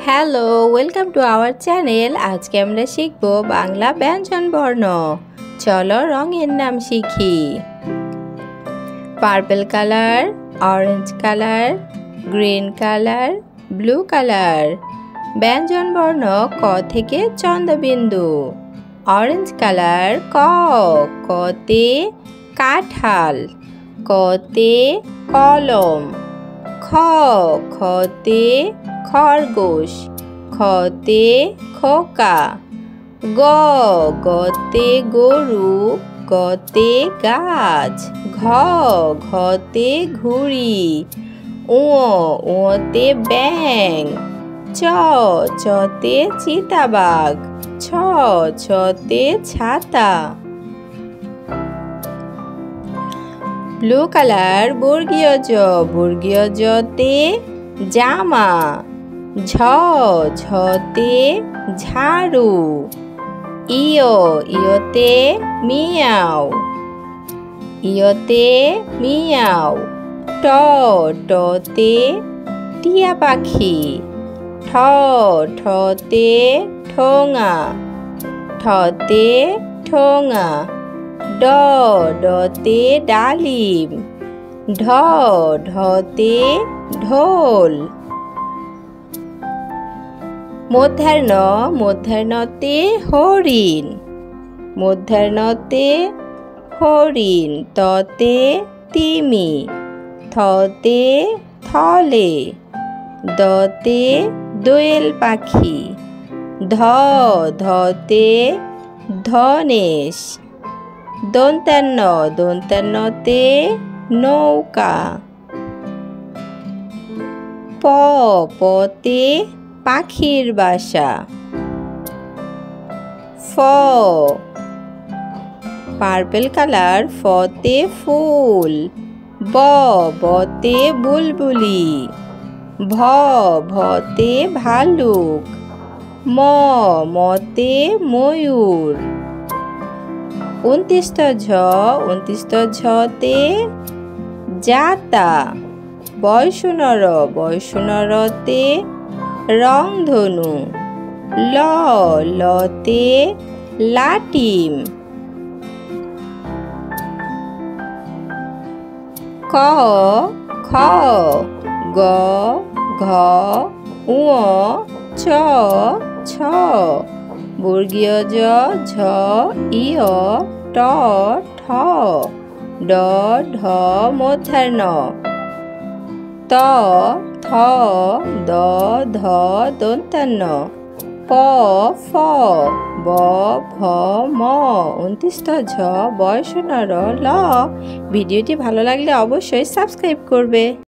Hello, welcome to our channel. আজকে আমরা শিখব বাংলা ব্যঞ্জন বর্ণ। চলো রঙের নাম শিখি। Purple colour, orange colour, green colour, blue colour. ব্যঞ্জন বর্ণ ক থেকে চন্দ্রবিন্দু। অরেঞ্জ কালার ক, কতে কাঁঠাল, কতে কলম। খ, খতে খরগোশ, খতে খোকা। গ, গতে গরু, গতে গাছ, ঘ, ঘতে ঘুড়ি। উ, উতে ব্যাঙ। চ, চতে চিতাবাঘ, ছ, ছতে ছাতা। ব্লু কালার বর্গীয় জ, বর্গীয় জতে জামা, ঝ, ঝতে ঝাড়ু। ইয়, ইয়তে মিয়াও, ইয়তে মিয়াও। ট, টতে টিয়া পাখি, ঠ, ঠতে ঠোঙা, ঠতে ঠোঙা। ড, ডতে ডালিম, ঢ, ঢতে ঢোল। মধ্যাহ্ন, মধ্যাহ্নতে হরিণ, মধ্যাহ্নতে হরিণ। ততে তিমি, থতে থলে, দতে দোয়েল পাখি। ধ, ধতে ধনেশ। দন্ত্যান্ন, দন্ত্যান্নতে নৌকা। প, পতে পাখির বাসা। ফ, পার্পল কালার ফতে ফুল। ব, বতে বুলবুলি। ভ, ভতে ভালুক। ম, মতে ময়ূর। 29 ঝ, 29 ঝতে জাতা। বয়সুনর, বয়সুনরতে রংধনু। ল, লতে লাটিম। ক, খ, গ, ঘ, ঙ, চ, ছ। বর্গীয় জ, ঝ, ইয়, ট, ঠ। ড, ঢ মধ্যাহ্ন। ত, থ, দ, ধ দন্ত্যান্ন। প, ফ, ব, ভ, ম। 29 ঝ, বয়সুনর ল। ভিডিওটি ভালো লাগলে অবশ্যই সাবস্ক্রাইব করবে।